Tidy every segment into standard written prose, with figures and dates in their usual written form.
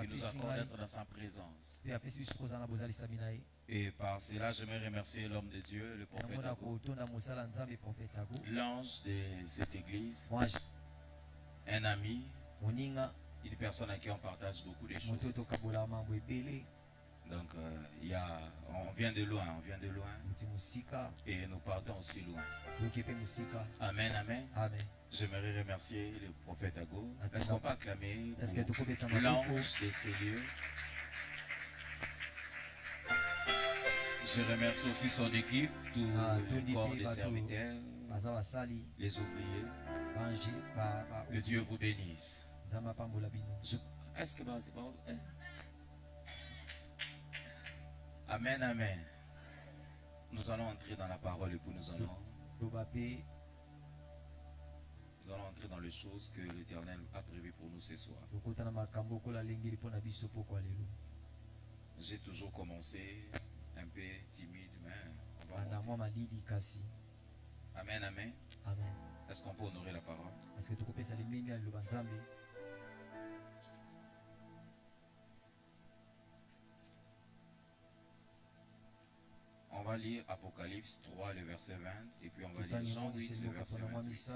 qui nous accorde d'être dans sa présence. Et par cela, j'aimerais remercier l'homme de Dieu, le prophète Ago, l'ange de cette église, un ami, une personne à qui on partage beaucoup de choses. Donc, on vient de loin, et nous partons aussi loin. Amen, amen. J'aimerais remercier le prophète Ago. Est-ce qu'on peut acclamer l'ange de ces lieux? Je remercie aussi son équipe, tout le corps des serviteurs, les ouvriers. Que Dieu vous bénisse. Est-ce que Amen, amen. Nous allons entrer dans la parole et puis nous allons entrer dans les choses que l'Éternel a prévues pour nous ce soir. J'ai toujours commencé un peu timide, mais amen, amen. Est-ce qu'on peut honorer la parole? On va lire Apocalypse 3, le verset 20, et puis on va lire Jean 8, le verset 28.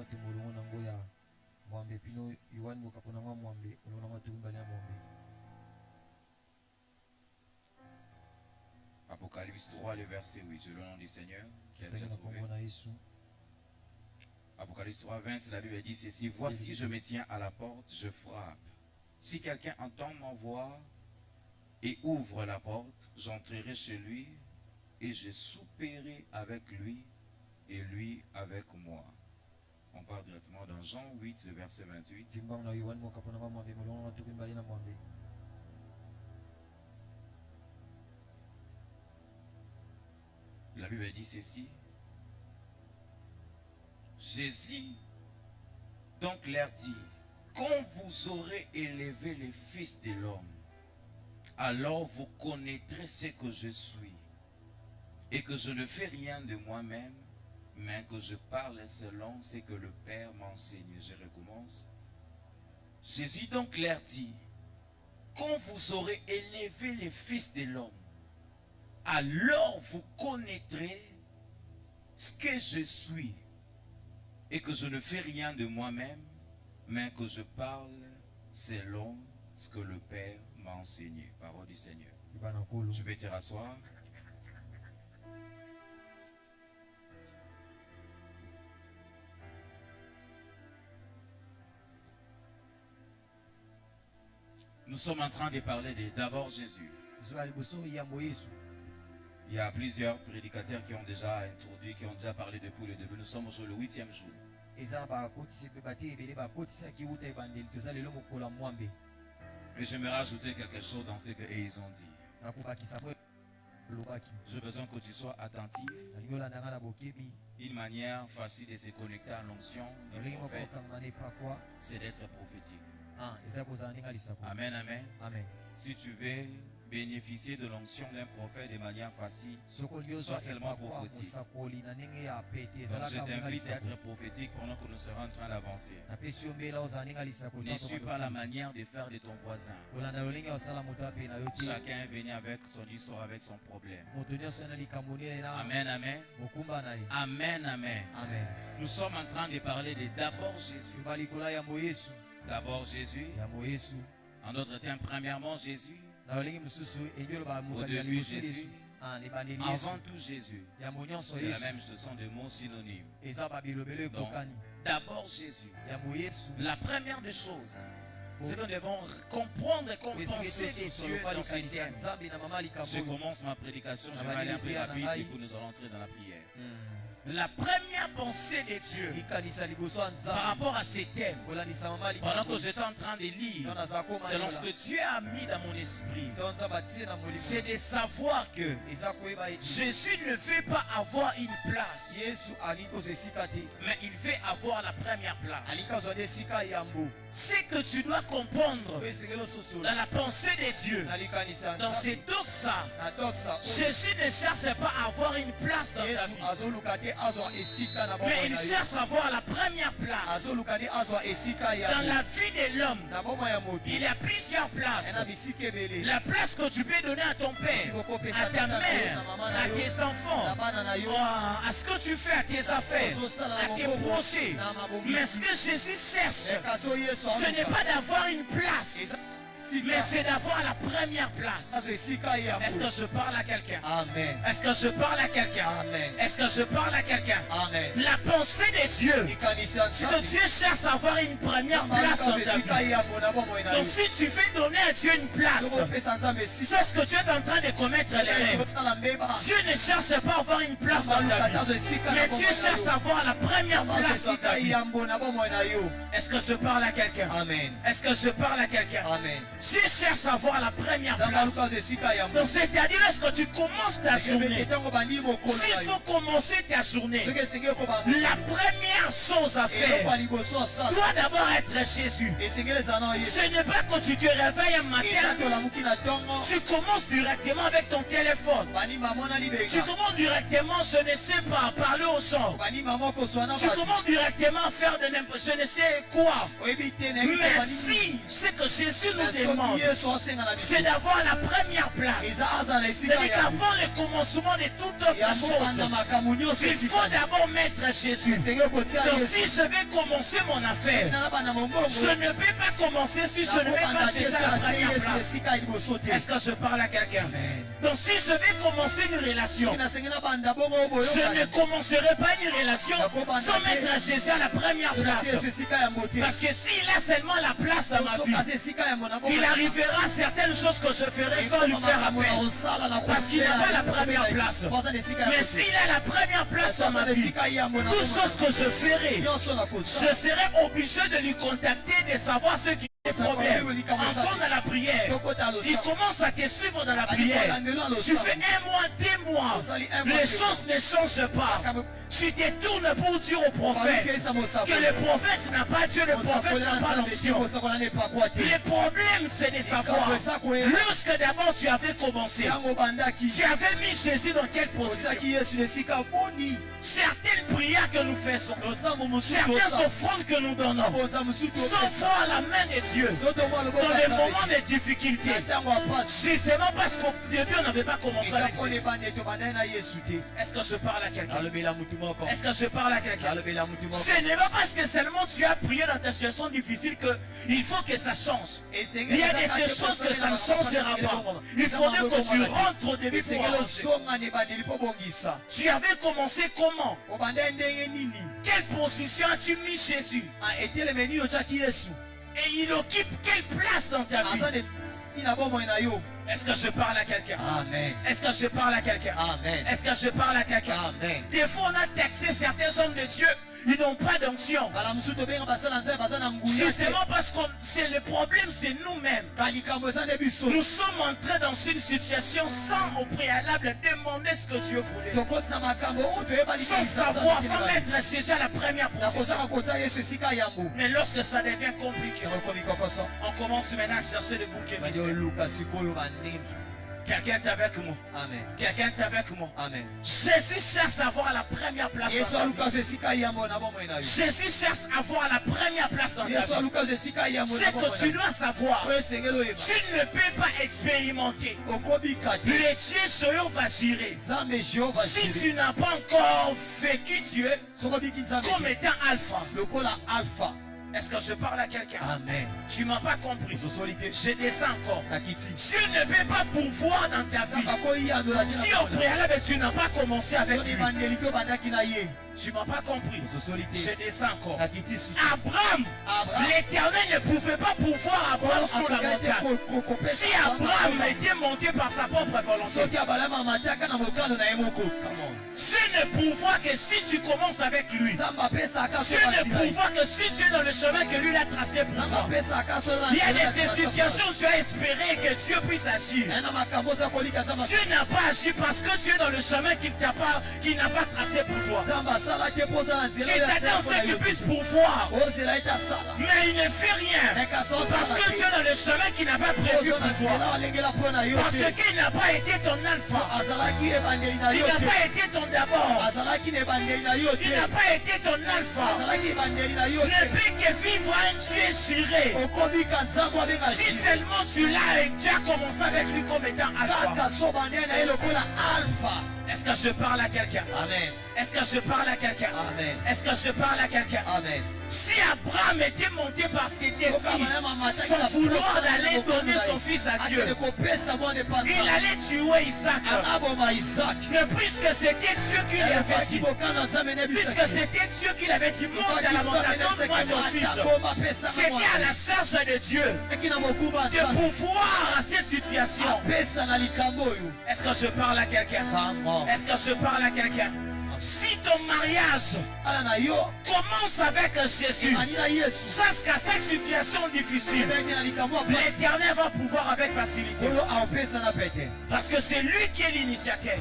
Apocalypse 3, le verset 8, je le nom du Seigneur, qui a déjà trouvé. Apocalypse 3, 20, la Bible dit ceci: voici, je me tiens à la porte, je frappe. Si quelqu'un entend ma voix et ouvre la porte, j'entrerai chez lui et je souperai avec lui et lui avec moi. On part directement dans Jean 8, le verset 28. La Bible dit ceci: Jésus donc leur dit, quand vous aurez élevé les fils de l'homme, alors vous connaîtrez ce que je suis, et que je ne fais rien de moi-même, mais que je parle selon ce que le Père m'enseigne. Je recommence. Jésus donc leur dit, quand vous aurez élevé les fils de l'homme, alors vous connaîtrez ce que je suis, et que je ne fais rien de moi-même, mais que je parle selon ce que le Père m'a enseigné. Parole du Seigneur. Tu peux te rasseoir. Nous sommes en train de parler de d'abord Jésus. Il y a plusieurs prédicateurs qui ont déjà introduit, qui ont déjà parlé depuis le début. Nous sommes aujourd'hui le 8e jour. Et j'aimerais ajouter quelque chose dans ce qu'ils ont dit. J'ai besoin que tu sois attentif. Une manière facile de se connecter à l'onction du prophète, c'est d'être prophétique. Amen, amen. Si tu veux bénéficier de l'onction d'un prophète de manière facile, sois seulement prophétique. Donc je t'invite à être prophétique pendant que nous serons en train d'avancer. Ne suis pas la manière de faire de ton voisin. Chacun est venu avec son histoire, avec son problème. Amen, amen. Amen, amen. Nous sommes en train de parler de d'abord Jésus. D'abord Jésus. En d'autres termes, premièrement Jésus. Au début Jésus. Avant tout Jésus. C'est la même chose, ce sont des mots synonymes. Donc, d'abord Jésus. La première des choses, c'est que nous devons comprendre et compenser des dieux dans ces thèmes. Je commence ma prédication, je vais aller un peu rapide et puis nous allons entrer dans la prière. La première pensée de Dieu par rapport à ces thèmes, pendant que j'étais en train de lire, selon ce que Dieu a mis dans mon esprit, c'est de savoir que Jésus ne veut pas avoir une place, mais il veut avoir la première place. Ce que tu dois comprendre dans la pensée de Dieu, dans ces doxa, Jésus ne cherche pas à avoir une place dans ta vie. Mais il cherche à avoir la première place. Dans la vie de l'homme, il y a plusieurs places. La place que tu peux donner à ton père, à ta mère, à tes enfants, à ce que tu fais, à tes affaires, à tes projets. Mais ce que Jésus cherche, ce n'est pas d'avoir une place, mais c'est d'avoir la première place. Est-ce que je parle à quelqu'un? Amen. Est-ce que je parle à quelqu'un? Amen. Est-ce que je parle à quelqu'un? Amen. La pensée de Dieu, c'est que Dieu cherche à avoir une première place dans ta vie. Donc si tu fais donner à Dieu une place, c'est ce que tu es en train de commettre l'erreur. Dieu ne cherche pas à avoir une place dans ta vie, mais Dieu cherche à avoir la première place dans ta vie. Est-ce que je parle à quelqu'un? Amen. Est-ce que je parle à quelqu'un? Amen. Dieu cherche à avoir la première place. Donc c'est-à-dire lorsque tu commences ta journée, s'il faut commencer ta journée, la première chose à faire doit d'abord être Jésus. Ce n'est pas quand tu te réveilles un matin, tu commences directement avec ton téléphone. Tu commences directement, je ne sais pas, parler aux gens. Tu commences directement à faire de n'importe, je ne sais quoi. Mais si c'est que Jésus nous demande, c'est d'avoir la première place. C'est-à-dire qu'avant le commencement de toute autre chose, il faut d'abord mettre Jésus. Donc si je vais commencer mon affaire, je ne peux pas commencer si je ne mets pas Jésus à la première place. Est-ce que je parle à quelqu'un? Donc si je vais commencer une relation, je ne commencerai pas une relation sans mettre Jésus à la première place. Parce que s'il a seulement la place dans ma vie, il arrivera certaines choses que je ferai sans lui faire appel. Parce qu'il n'a pas la première place. Mais s'il a la première place dans ma vie, toutes choses que je ferai, je serai obligé de lui contacter, de savoir ce qui est le problème. Entends dans la prière. Il commence à te suivre dans la prière. Tu fais 1 mois, 2 mois. Les choses ne changent pas. Tu te tournes pour dire au prophète que le prophète n'a pas Dieu, le prophète n'a pas l'onction. Le problème c'est de savoir, lorsque d'abord tu avais commencé, tu avais mis Jésus dans quelle position? Certaines prières que nous faisons, certaines offrandes que nous donnons, sont forts à la main de Dieu dans les moments de difficulté. Justement parce qu'au début on n'avait pas commencé avec Jésus. Est-ce que je parle à quelqu'un? Est-ce que je parle à quelqu'un? Ce n'est pas parce que seulement tu as prié dans ta situation difficile qu'il faut que ça change. Il y a des choses que ça ne changera pas. Il faudrait que tu rentres au début pour avancer. Tu avais commencé comment? Quelle position as-tu mis Jésus? Et il occupe quelle place dans ta vie? Est-ce que je parle à quelqu'un? Amen. Est-ce que je parle à quelqu'un? Amen. Est-ce que je parle à quelqu'un? Amen. Des fois on a taxé certains hommes de Dieu, ils n'ont pas d'onction. Justement parce que c'est le problème, c'est nous-mêmes. Nous sommes entrés dans une situation sans au préalable demander ce que Dieu voulait. Sans savoir, sans mettre Jésus à la première position. Mais lorsque ça devient compliqué, on commence maintenant à chercher le bouc émissaire. Quelqu'un est avec moi. Amen. Quelqu'un est avec moi. Amen. Jésus cherche à avoir la première place dans ta vie. Jésus cherche à avoir la première place dans ta vie. C'est que tu dois savoir. Tu ne peux pas expérimenter. Le Dieu Jéhovah Jireh. Si tu n'as pas encore vécu Dieu comme étant Alpha. Est-ce que je parle à quelqu'un? Amen. Tu ne m'as pas compris. Je descends encore. Dieu ne peut pas pouvoir dans ta vie si au préalable tu n'as pas commencé avec lui. Tu ne m'as pas compris. Je descends encore. Abraham, l'Éternel ne pouvait pas pouvoir Abraham sur la montagne. Si Abraham était monté par sa propre volonté, Dieu ne pouvoir que si tu commences avec lui. Dieu ne pouvoir que si tu es dans le chemin que lui a tracé pour toi. Il y a des situations où tu as espéré que Dieu puisse agir. Dieu n'a pas agi parce que tu es dans le chemin qu'il n'a pas tracé pour toi. Tu t'attends ce qu'il puisse pouvoir. Mais il ne fait rien. Parce que tu es dans le chemin qu'il n'a pas prévu pour toi. Parce qu'il n'a pas été ton alpha. Il n'a pas été ton d'abord. support. Il n'a pas été ton alpha. Ne peut que vivre un Dieu juré. Si seulement tu l'as et tu as commencé avec lui comme étant alpha. Est-ce que je parle à quelqu'un? Amen. Est-ce que je parle à quelqu'un? Amen. Est-ce que je parle à quelqu'un? Amen. Si Abraham était monté par ses désirs, sans vouloir d'aller donner son fils à Dieu, il allait tuer Isaac. Mais puisque c'était Dieu qui lui avait dit, puisque c'était Dieu qui lui avait dit, monte à la montagne, donne-moi ton fils, c'était à la charge de Dieu de pouvoir à cette situation. Est-ce que je parle à quelqu'un? Est-ce que je parle à quelqu'un? Si ton mariage commence avec Jésus, sache qu'à cette situation difficile, l'Éternel va pouvoir avec facilité. Parce que c'est lui qui est l'initiateur.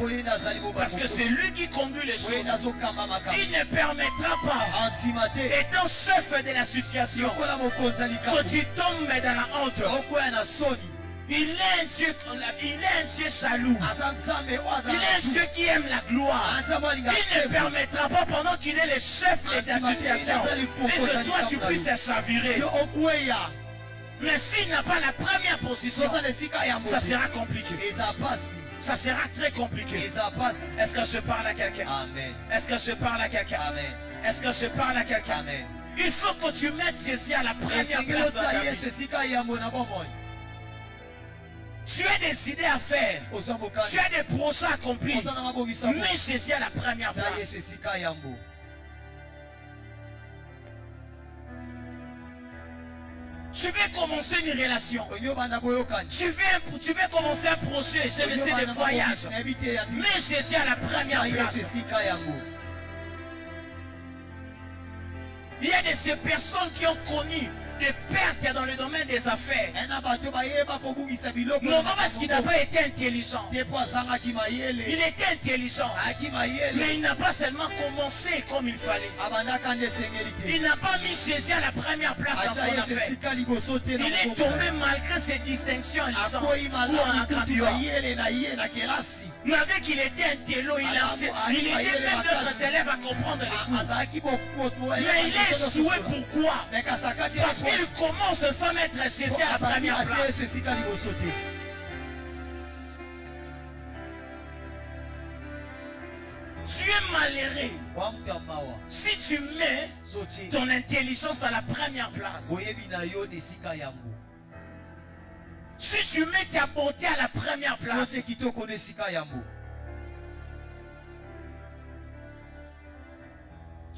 Parce que c'est lui qui conduit les choses. Il ne permettra pas, étant chef de la situation, que tu tombes dans la honte. Il est un Dieu jaloux. Il est un Dieu qui aime la gloire. Il ne permettra pas pendant qu'il est le chef de ta situation et que toi tu puisses chavirer. Mais s'il n'a pas la première position, ça sera compliqué. Ça sera très compliqué. Est-ce que je parle à quelqu'un? Est-ce que je parle à quelqu'un? Est-ce que je parle à quelqu'un? Il faut que tu mettes Jésus à la première place dans ta vie. Tu es décidé à faire. Tu as des projets accomplis. Mais Jésus à la première place. Tu veux commencer une relation. Tu veux commencer un projet. Je ne sais des voyages. Mais Jésus à la première place. Il y a de ces personnes qui ont connu des pertes dans le domaine des affaires. Non, pas parce qu'il n'a pas été intelligent. Il était intelligent. Mais il n'a pas seulement commencé comme il fallait. Il n'a pas mis Jésus à la première place dans son affaire. Il est tombé malgré ses distinctions en licence ou en grandeur. Malgré qu'il était un télo, il aidait même d'autres élèves à comprendre les cours. Mais il est échoué, pourquoi? Parce qu'il commence sans mettre Jésus à la première place. Tu es malheureux si tu mets ton intelligence à la première place. Si tu mets ta beauté à la première place.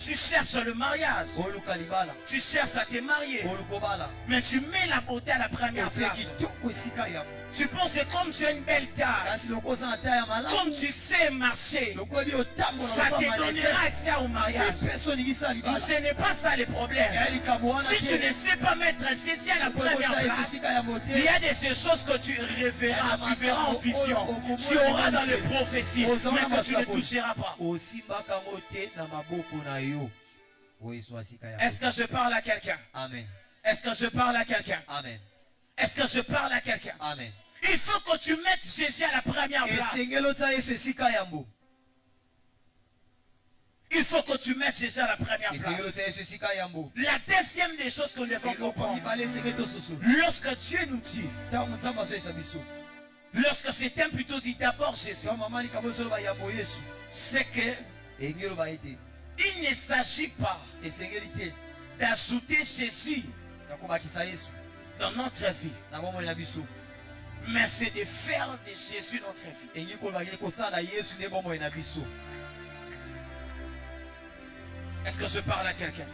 Tu cherches le mariage. Tu cherches à te marier. Mais tu mets la beauté à la première place. Tu penses que comme tu as une belle taille, comme tu sais marcher, ça te donnera accès au mariage. Ce n'est pas ça le problème. Si tu ne sais pas mettre Jésus à la première place, il y a de ces choses que tu reverras, tu verras en vision. Tu auras dans les prophéties, mais que tu ne toucheras pas. Est-ce que je parle à quelqu'un? Amen. Est-ce que je parle à quelqu'un? Amen. Est-ce que je parle à quelqu'un? Amen. Il faut que tu mettes Jésus à la première place. Il faut que tu mettes Jésus à la première place. La deuxième des choses que nous devons comprendre, lorsque Dieu nous dit, lorsque c'est un plutôt dit d'abord Jésus, c'est que il ne s'agit pas d'ajouter Jésus dans notre vie, mais c'est de faire de Jésus notre vie. Est-ce que je parle à quelqu'un?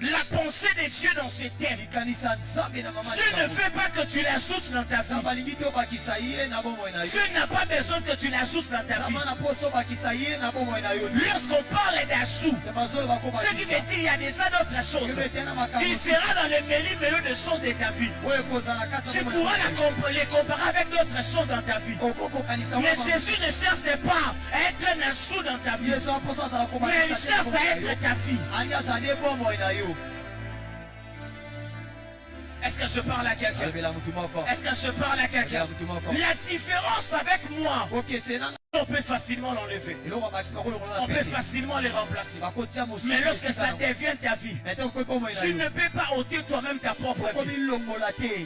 La pensée de Dieu dans ces thèmes, Dieu ne fait pas que tu l'ajoutes dans ta vie. Dieu n'a pas besoin que tu l'ajoutes dans ta vie. Lorsqu'on parle d'ajout, ce qui veut dire qu'il y a déjà d'autres choses. Il sera dans le méli-mélo de choses de ta vie. Tu pourras les comparer avec d'autres choses dans ta vie. Mais Jésus ne cherche pas à être un ajout dans ta vie, mais il cherche à être ta vie. Est-ce que je parle à quelqu'un? Est-ce que je parle à quelqu'un? La différence avec moi, On peut facilement l'enlever. On peut facilement les remplacer. Mais lorsque ça devient ta vie, tu ne peux pas ôter toi-même ta propre vie.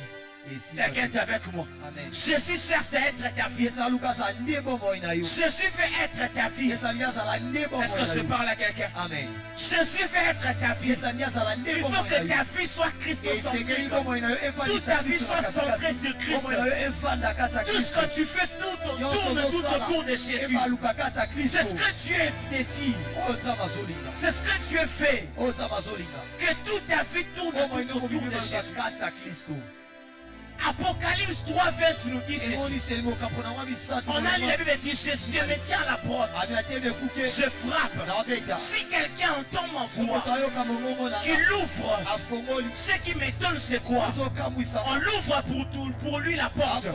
Quelqu'un est avec moi. Jésus cherche à être ta vie. Jésus veut être ta vie. Est-ce que je parle à quelqu'un? Jésus veut être ta vie. Il faut que ta vie soit Christ-centrique. Toute ta vie soit centrée sur Christ. Tout ce que tu fais tourne tout autour de Jésus. C'est ce que tu es ici. C'est ce que tu es fait. Que toute ta vie tourne tout autour de Jésus. Apocalypse 3, 20 nous dit ceci. On a lu la Bible et dit, je me tiens à la porte. Je frappe. Si quelqu'un entend ma voix, qu'il l'ouvre. Ce qui m'étonne, c'est quoi? On l'ouvre pour lui la porte.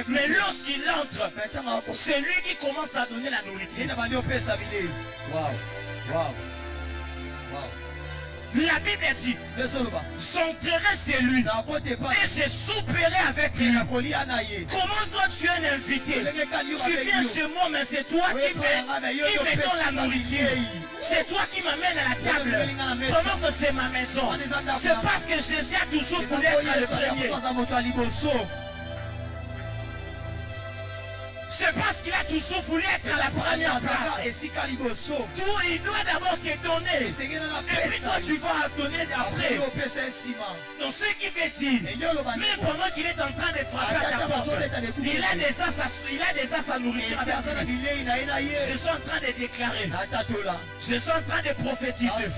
Mais lorsqu'il entre, c'est lui qui commence à donner la nourriture. La Bible dit, j'entrerai chez lui et je souperai avec lui. Comment toi tu es un invité? Tu viens chez moi, mais c'est toi qui me donne la nourriture. C'est toi qui m'amènes à la table pendant que c'est ma maison. C'est parce que Jésus a toujours voulu être le premier. C'est parce qu'il a toujours voulu être à la première place. Il doit d'abord te donner. Et puis toi tu vas donner après. Donc ce qui veut dire, même pendant qu'il est en train de frapper à ta porte, il a déjà sa nourriture. Je suis en train de déclarer, je suis en train de prophétiser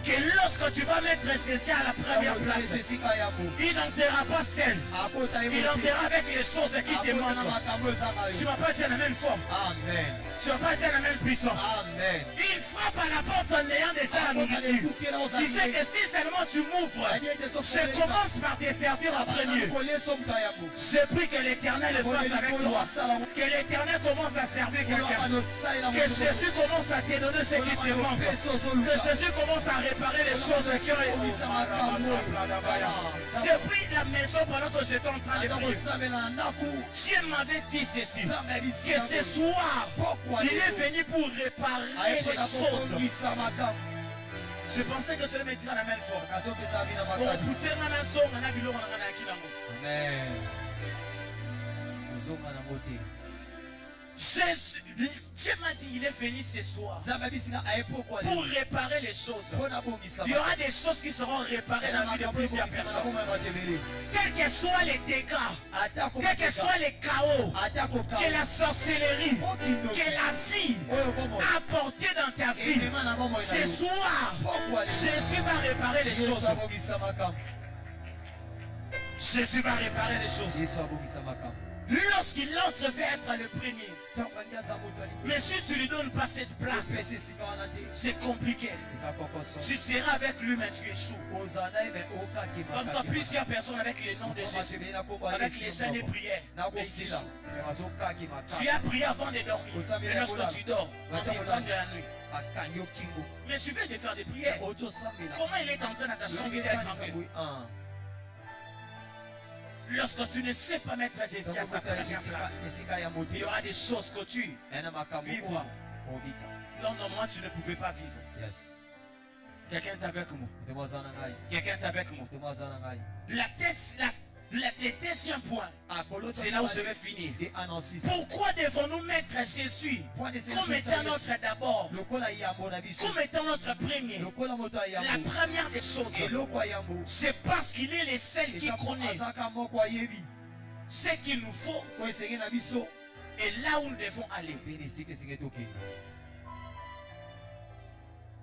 que lorsque tu vas mettre Jésus à la première place, il n'enterra pas seul. Il enterra avec les choses qui te manquent. Tu ne vas pas dire la même forme. Amen. Tu ne vas pas dire la même puissance. Amen. Il frappe à la porte en ayant déjà la nourriture. Il sait que si seulement tu m'ouvres, je commence par te servir en premier. Je prie que l'Éternel le fasse avec toi. Que l'Éternel commence à servir quelqu'un. Que Jésus commence à te donner ce qui te manque. Que Jésus commence à réparer les choses qui ont été. J'ai pris la maison pendant que j'étais en train de prier. Dieu m'avait dit ceci. Que ce soir, il est venu pour réparer les choses. Je pensais que tu allais me dire la même fois. Bon, pousser la même chose, on a vu l'eau, on a acquis l'amour. Amen. Dieu m'a dit il est venu ce soir pour réparer les choses. Il y aura des choses qui seront réparées dans la vie de plusieurs personnes. Quels que soient les dégâts, quels que soient les chaos, que la sorcellerie, que la vie a apporté dans ta vie, ce soir, Jésus va réparer les choses. Jésus va réparer les choses. Lorsqu'il entre veut être le premier. Mais si tu ne lui donnes pas cette place, c'est compliqué. Tu seras avec lui, mais tu échoues. Comme quand plusieurs personnes avec les noms de Jésus, avec les chaînes de prière, mais ils échouent. Tu as prié avant de dormir. Et lorsque tu dors, en temps de la nuit. Mais tu viens de faire des prières. Comment il est entré dans ta chambre d'être entré? Lorsque tu ne sais pas mettre Jésus à sa première place, il y aura des choses que tu vivras. Non, non, moi tu ne pouvais pas vivre. Yes. Quelqu'un est avec moi. Quelqu'un est avec moi. Le deuxième point, c'est là où je vais finir. Pourquoi devons-nous mettre Jésus comme étant notre d'abord, comme étant notre premier? La première des choses, c'est parce qu'il est le seul qui connaît ce qu'il nous faut et là où nous devons aller.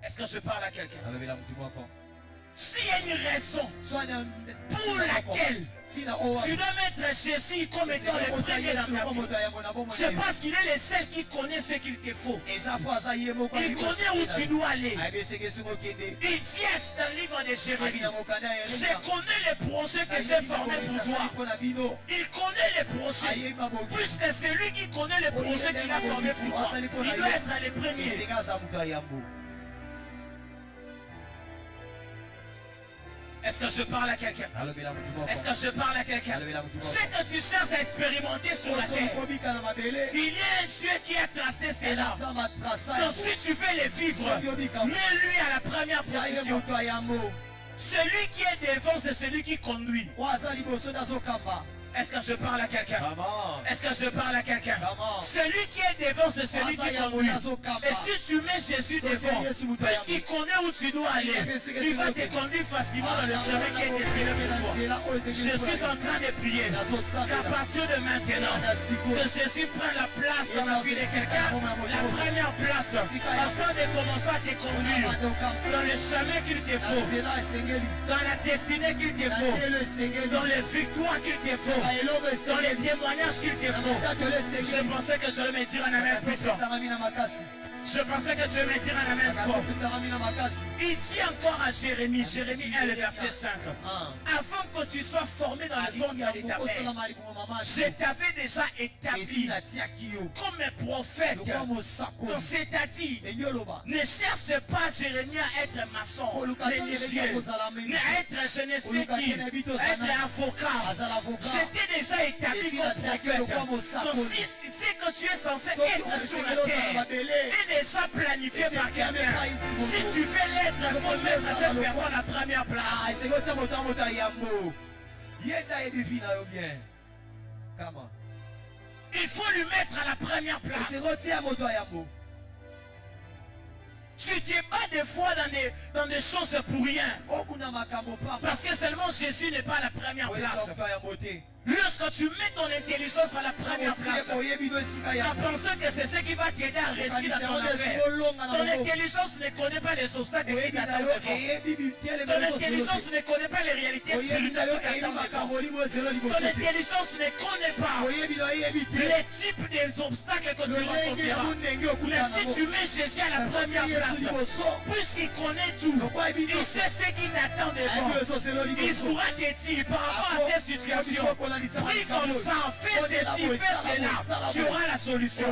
Est-ce que je parle à quelqu'un? S'il y a une raison pour laquelle tu dois mettre Jésus comme étant le premier dans ta vie, c'est parce qu'il est le seul qui connaît ce qu'il te faut. Il connaît où tu dois aller. Il dit dans le livre de Jérémie, je connais les projets que j'ai formés pour toi. Il connaît les projets. Puisque c'est lui qui connaît les projets qu'il a formés pour toi, il doit être le premier. Est-ce que je parle à quelqu'un? Est-ce que je parle à quelqu'un? Ce que tu cherches à expérimenter sur la terre, il y a un Dieu qui a tracé cela. Donc si tu veux les vivre, mets-lui à la première position. Celui qui est devant, c'est celui qui conduit. Est-ce que je parle à quelqu'un? Est-ce que je parle à quelqu'un? Celui qui est devant, c'est celui qui conduit. Et si tu mets Jésus devant, puisqu'il connaît où tu dois aller, il va te conduire facilement dans le chemin qui est destiné pour toi. Je suis en train de prier qu'à partir de maintenant, que Jésus prenne la place dans la vie de quelqu'un, la première place, afin de commencer à te conduire dans le chemin qu'il te faut, dans la destinée qu'il te faut, dans les victoires qu'il te faut, dans les témoignages qu'il te faut. Je pensais que tu allais me dire un amen puissant. Je pensais que tu allais me dire un amen fort. Il dit encore à Jérémie, Jérémie 1, le verset 5. Avant que tu sois formé dans le ventre de ta mère, je t'avais déjà établi comme un prophète. Donc c'est-à-dire, ne cherche pas Jérémie à être maçon, menuisier, mais à être je ne sais qui, être avocat. J'étais déjà établi comme prophète. Donc si c'est que tu es censé être sur la terre, et déjà planifié par quelqu'un, si tu fais l'être, il faut mettre cette personne à la première place. Il faut lui mettre à la première place. Tu te bats des fois dans des choses pour rien. Parce que seulement Jésus n'est pas à la première place. Lorsque tu mets ton intelligence à la première place, tu as pensé que c'est ce qui va t'aider à réussir dans ton affaire. Ton intelligence ne connaît pas les obstacles qui t'attendent devant. Ton intelligence ne connaît pas les réalités spirituelles qui t'attendent devant. Ton intelligence ne connaît pas les types des obstacles que tu rencontreras. Mais si tu mets Jésus à la première place, puisqu'il connaît tout, il sait ce qui t'attend devant, il pourra te dire par rapport à ces situations, prie comme ça, fais ceci, fais cela, tu auras la solution.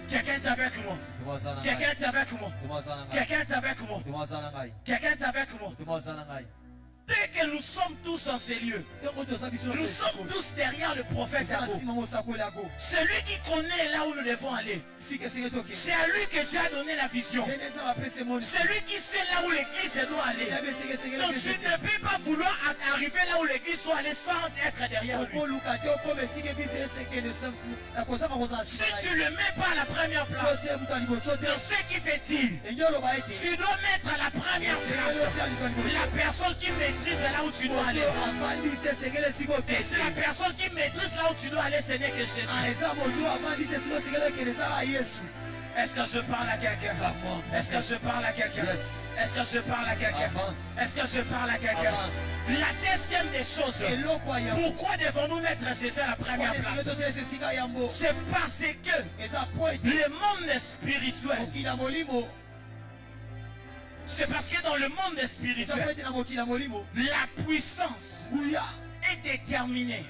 Quelqu'un est avec moi. Quelqu'un est avec moi. Quelqu'un est avec moi. Quelqu'un est avec moi. Dès que nous sommes tous en ces lieux, nous sommes tous derrière le prophète Jacob. Celui qui connaît là où nous devons aller. C'est à lui que Dieu a donné la vision. Celui qui sait là où l'église doit aller. Donc tu ne peux pas vouloir arriver là où l'église doit aller sans être derrière lui. Si tu ne le mets pas à la première place, donc ce qui fait dire, tu dois mettre à la première place la personne qui maîtrise là où tu dois aller. Et c'est la personne qui maîtrise là où tu dois aller, ce n'est que Jésus. Est-ce que je parle à quelqu'un? Est-ce que je parle à quelqu'un? Est-ce que je parle à quelqu'un? Est-ce que je parle à quelqu'un? La deuxième des choses, pourquoi devons-nous mettre Jésus à la première place? C'est parce que le monde spirituel, c'est parce que dans le monde spirituel, la puissance est déterminée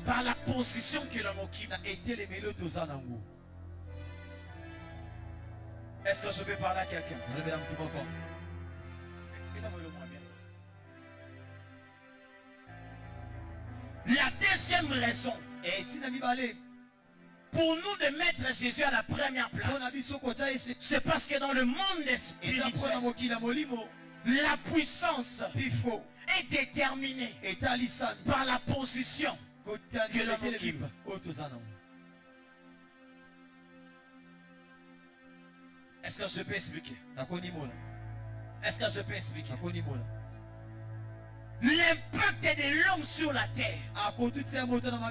par la position que l'on occupe. Est-ce que je peux parler à quelqu'un? La deuxième raison pour nous de mettre Jésus à la première place, c'est parce que dans le monde spirituel, la puissance est déterminée par la position que l'on occupe. Est-ce que je peux expliquer? Est-ce que je peux expliquer? L'impact de l'homme sur la terre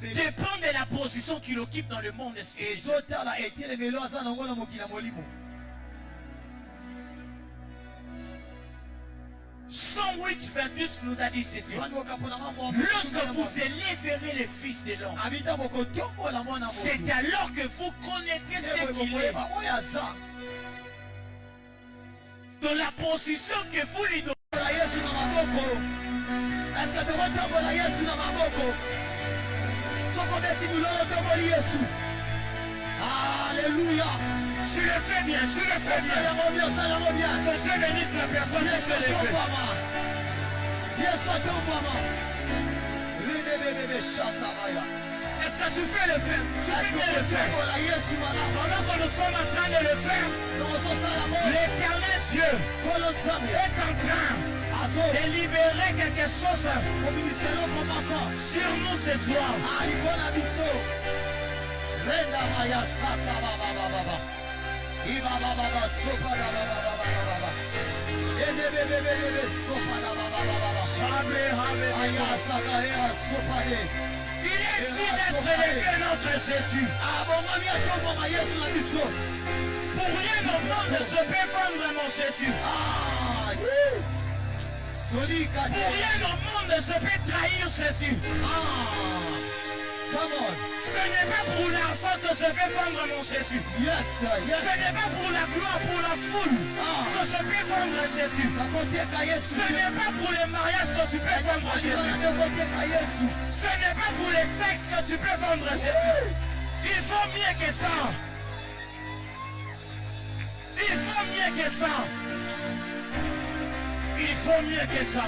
dépend de la position qu'il occupe dans le monde spirituel. Jean 8:28 nous a dit ceci. Lorsque vous élèverez les fils de l'homme, c'est alors que vous connaîtrez ce qu'il est. Dans la position que vous lui donnez. Est-ce que tu vas tomber Yesu na maboko? Soko beti mulolo tomboli Yesu. Alléluia. Tu le fais bien, tu le fais bien. Ça va bien. Que Dieu bénisse la personne qui se lève. Bien soit ton maman. Est-ce que tu fais le faire? Tu fais bien le faire. Pendant que nous sommes en train de le faire, l'Éternel Dieu est en train de libérer quelque chose sur nous ce soir. Il est ici d'être élevé notre Jésus. Pour rien au monde ne se peut vendre mon Jésus. Pour rien au monde ne se peut trahir Jésus. Ce n'est pas pour l'argent que je vais vendre mon Jésus. Ce n'est pas pour la gloire, pour la foule que je vais vendre Jésus. Ce n'est pas pour le mariage que tu peux vendre Jésus. Ce n'est pas pour le sexe que tu peux vendre Jésus. Il faut mieux que ça. Il faut mieux que ça. Il faut mieux que ça.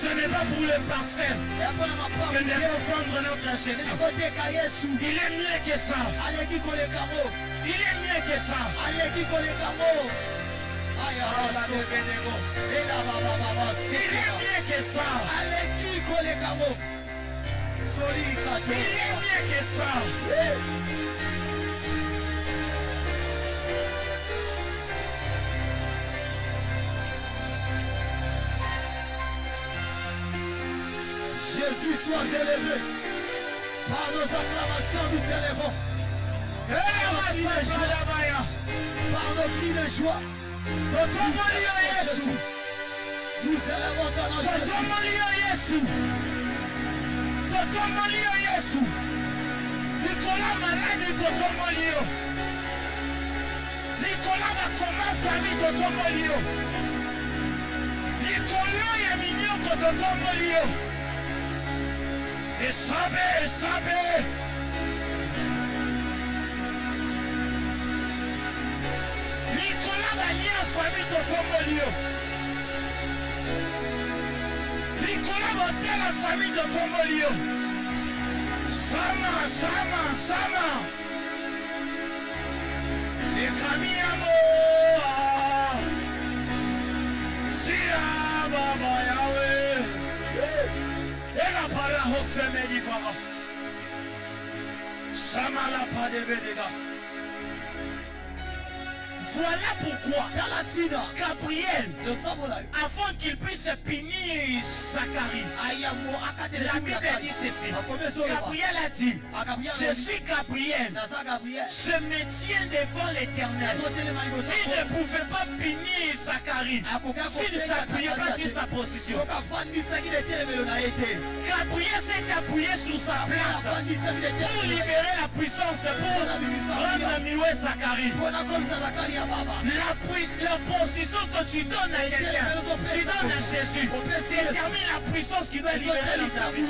Ce n'est pas pour le parcelle que nous devons vendre notre Jésus. Il est mieux que ça. Il est mieux que ça. Il est mieux que ça. Il est mieux que ça. Jésus soit élevé. Par nos acclamations, nous élevons. Par nos cris de joie. Nous élevons ton nom Jésus. Nicolas malade, Nicolas va comment famille Totomolio. Nicolas est mignon que Totomolio. Et sabé. Nicolas va lier en famille Totomolio. Nicolas va lier la famille Totomolio. Sama. Et Kamiamo. Sia Baba Yahweh. Et la parole José Medivara. Sama la pas de Vénégas. Voilà pourquoi Gabriel, avant qu'il puisse punir Zacharie, la Bible dit ceci. Gabriel a dit, je suis Gabriel, je me tiens devant l'Éternel. Il ne pouvait pas punir Zacharie s'il ne s'appuyait pas sur sa position. Gabriel s'est appuyé sur sa place pour libérer la puissance, pour rendre muet Zacharie. La position que tu donnes à quelqu'un, tu donnes à Jésus, détermine la puissance qui doit libérer dans sa vie.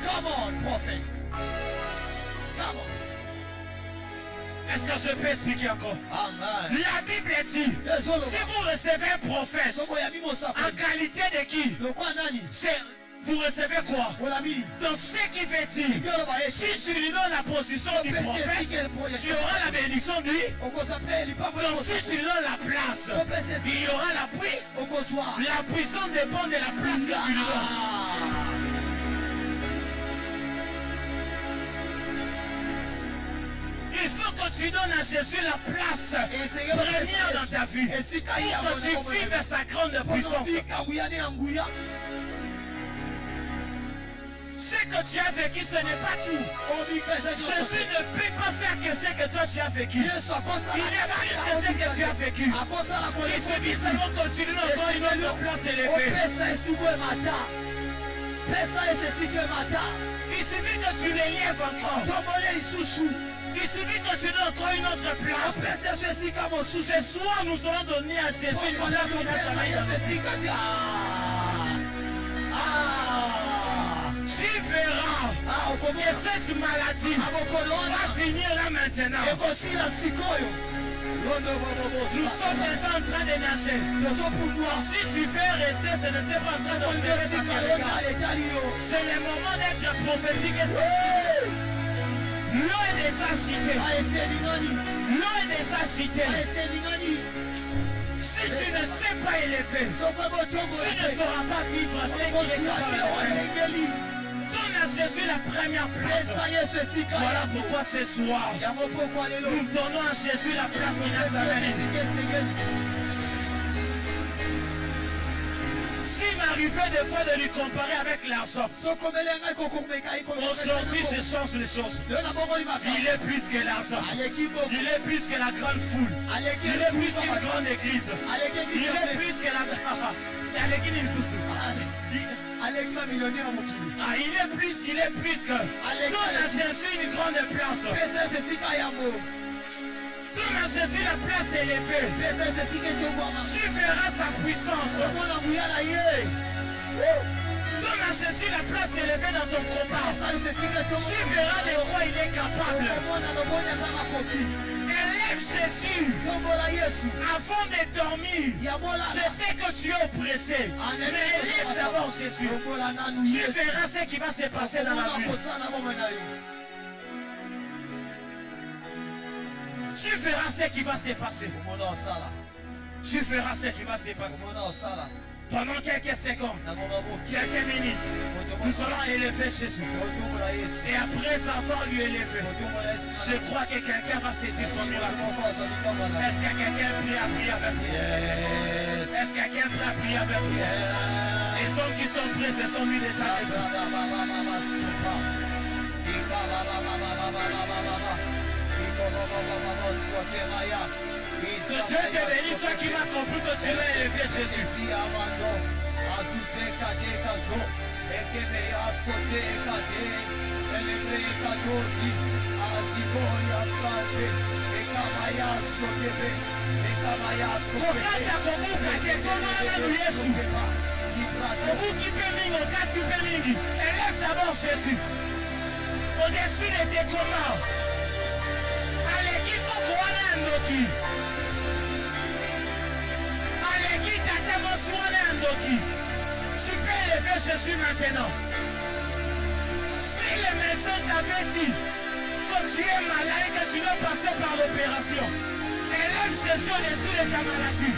Come on, prophets. Come on. Est-ce que je peux expliquer encore? Amen. La Bible dit, si vous recevez un prophète, en qualité de qui? Vous recevez quoi? Donc ce qui veut dire, si tu lui donnes la position du prophète, tu auras la bénédiction du. Donc si tu lui donnes la place, il y aura l'appui. La puissance dépend de la place que tu lui donnes. Il faut que tu donnes à Jésus la place première dans ta vie pour que tu vives sa grande puissance. Ce que tu as vécu, ce n'est pas tout. Jésus ne peut pas faire que ce que toi tu as vécu. Il est plus que ce que tu as vécu. Il suffit seulement que tu lui donnes encore une autre place élevée. Il suffit que tu l'élèves encore. Il suffit que tu donnes encore une autre place. Ce soir, nous allons donner à Jésus une place qui n'a jamais été. tu verras que cette maladie va finir là maintenant. Nous sommes déjà en train de nager. Si tu veux rester, je ne sais pas ça. C'est le moment d'être prophétique. L'eau est déjà citée. L'eau est déjà citée. Si tu ne sais pas élever, tu ne sauras pas vivre ce qui est capable de faire. Donne à Jésus la première place. Voilà pourquoi ce soir, nous donnons à Jésus la place qu'il a jamais. S'il m'arrivait des fois de lui comparer avec l'argent, aujourd'hui je change les choses. Il est plus que l'argent. Il est plus que la grande foule. Il est plus qu'une grande église. Il est plus que la... Il est plus qu'il est plus que. Donne à Jésus une grande place. Donne à Jésus la place élevée. Tu verras sa puissance. Donne à Jésus la place élevée dans ton combat. Tu verras de quoi il est capable. Élève Jésus avant de dormir. Je sais que tu es oppressé. Mais élève d'abord Jésus. Tu verras ce qui va se passer dans la vie. Tu verras ce qui va se passer. Tu verras ce qui va se passer. Pendant quelques secondes, quelques minutes, nous allons élever Jésus. Et après avoir lui élevé, je crois que quelqu'un va saisir son miracle. Est-ce que quelqu'un est prêt à prier avec lui? Est-ce que quelqu'un est prêt à prier avec lui? Les hommes qui sont prêts, ce sont lui déjà. Que Dieu te bénisse, toi qui m'as compris que tu vas élever Jésus. Élève d'abord Jésus au-dessus de tes combats. Tu peux élever Jésus maintenant. Si le médecin t'avait dit que tu es malade et que tu dois passer par l'opération, élève Jésus au-dessus de ta maladie.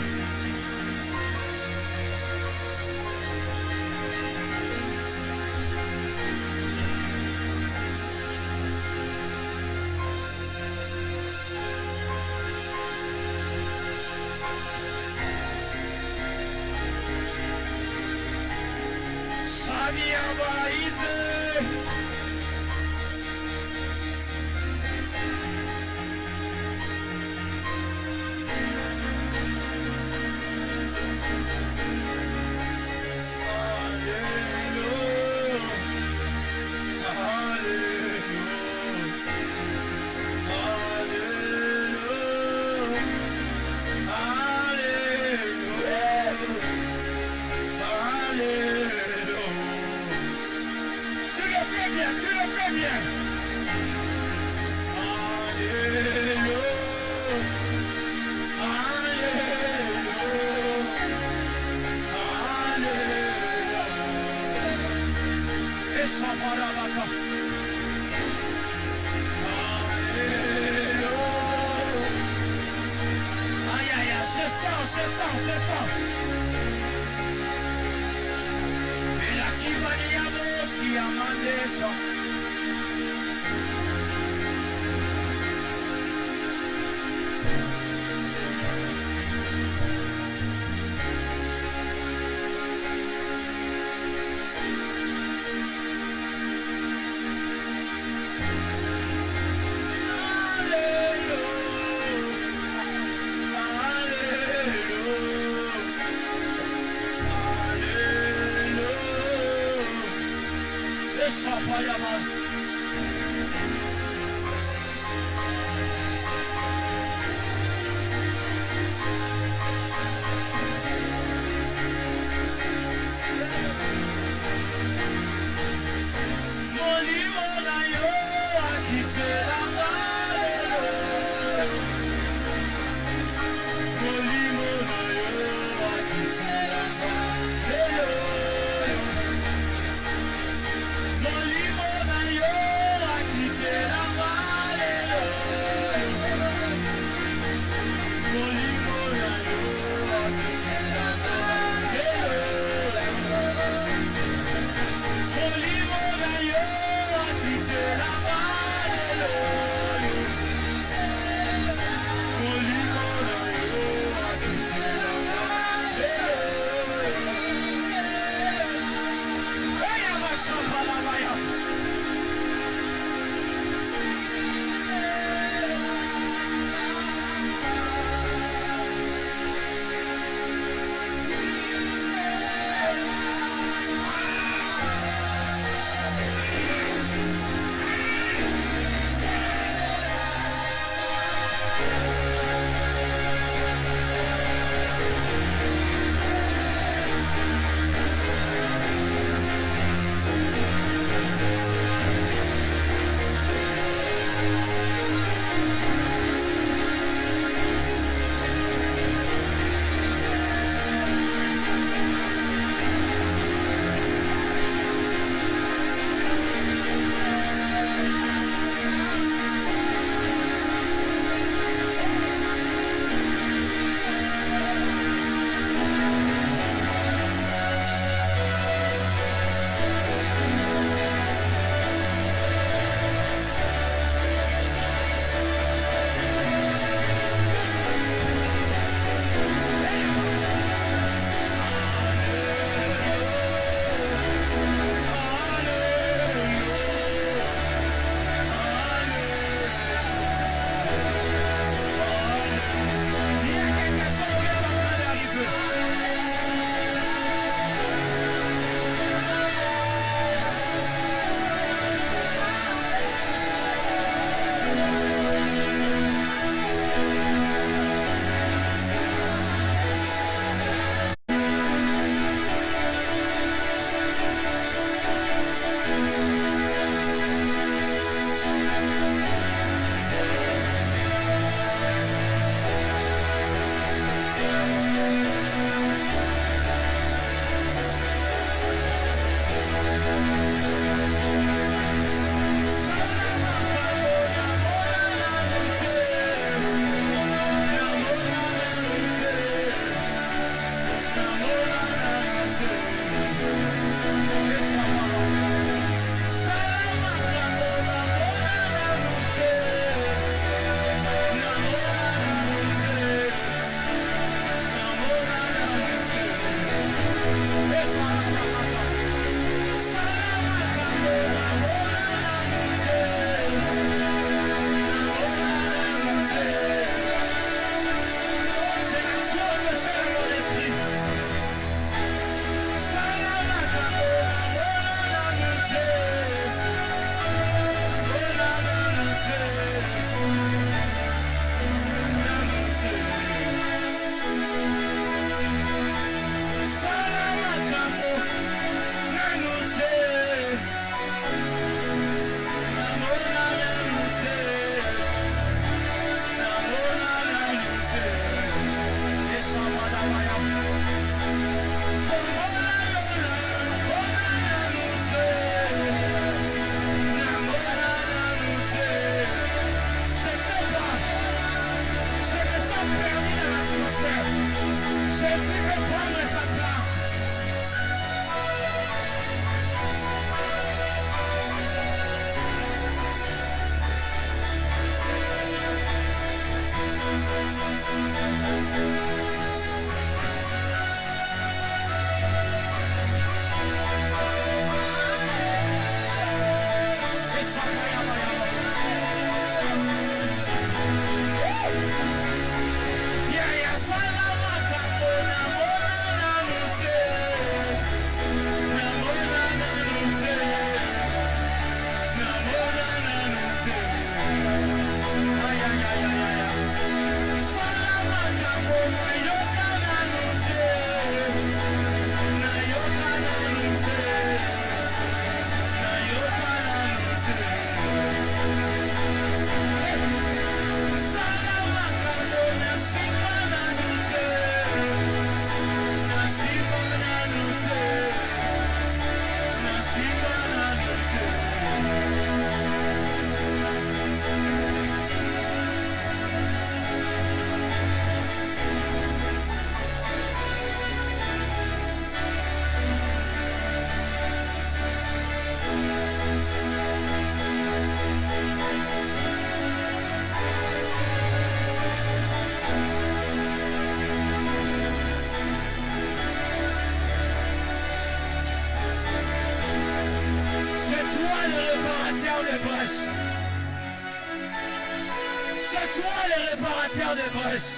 réparateur de brèches. C'est toi le réparateur de brèches.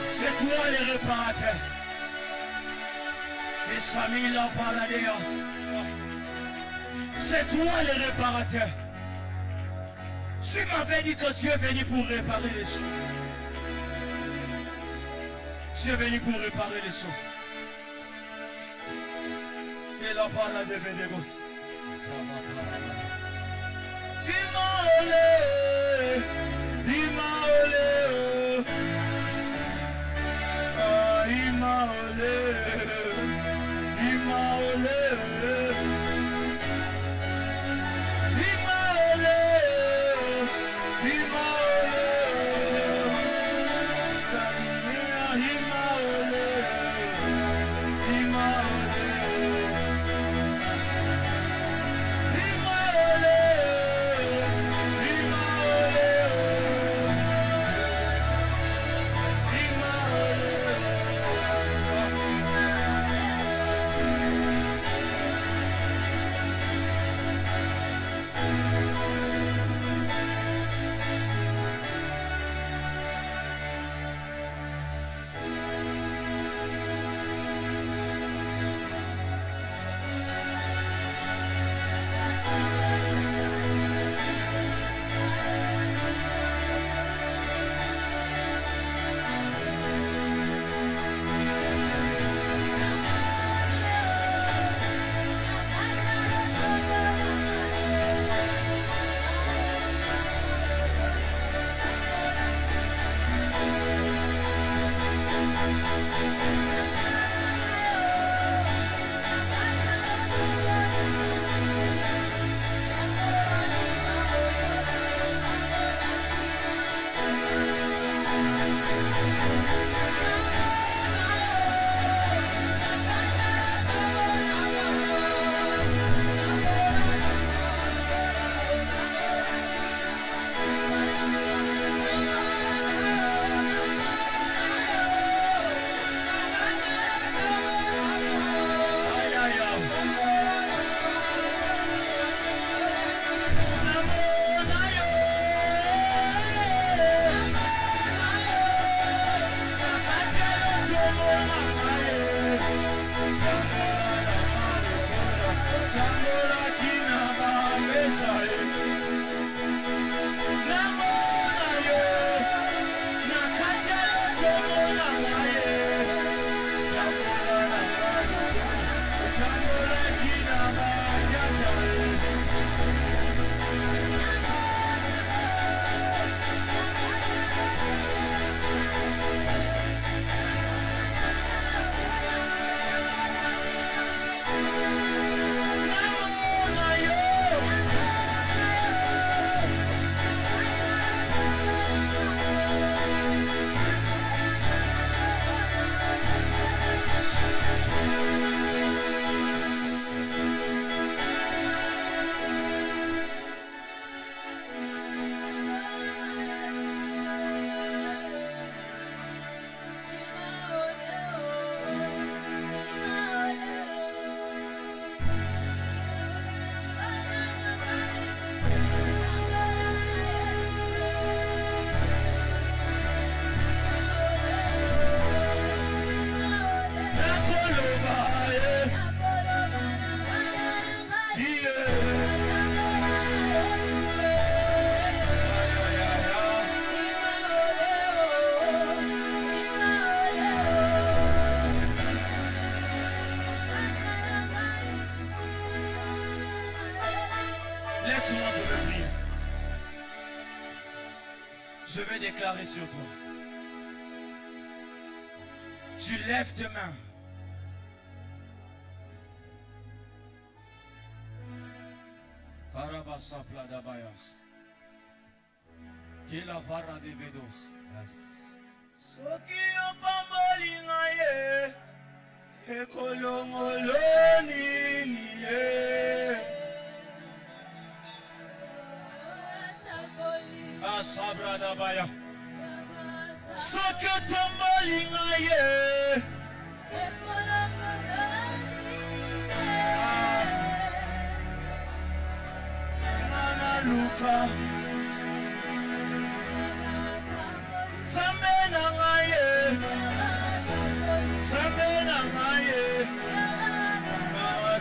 C'est toi le réparateur. Et Samy l'a parlé. C'est toi le réparateur. Tu m'avais dit que tu es venu pour réparer les choses. Tu es venu pour réparer les choses. Et la parole de Vénégos. Je vais déclarer sur toi. Tu lèves tes mains. Karabasa pladabayas. Kila para de vedos. Soki opamboli ngaye. Ekolongoloni niye. Asabra dabaya. Soki opamboli ngaye.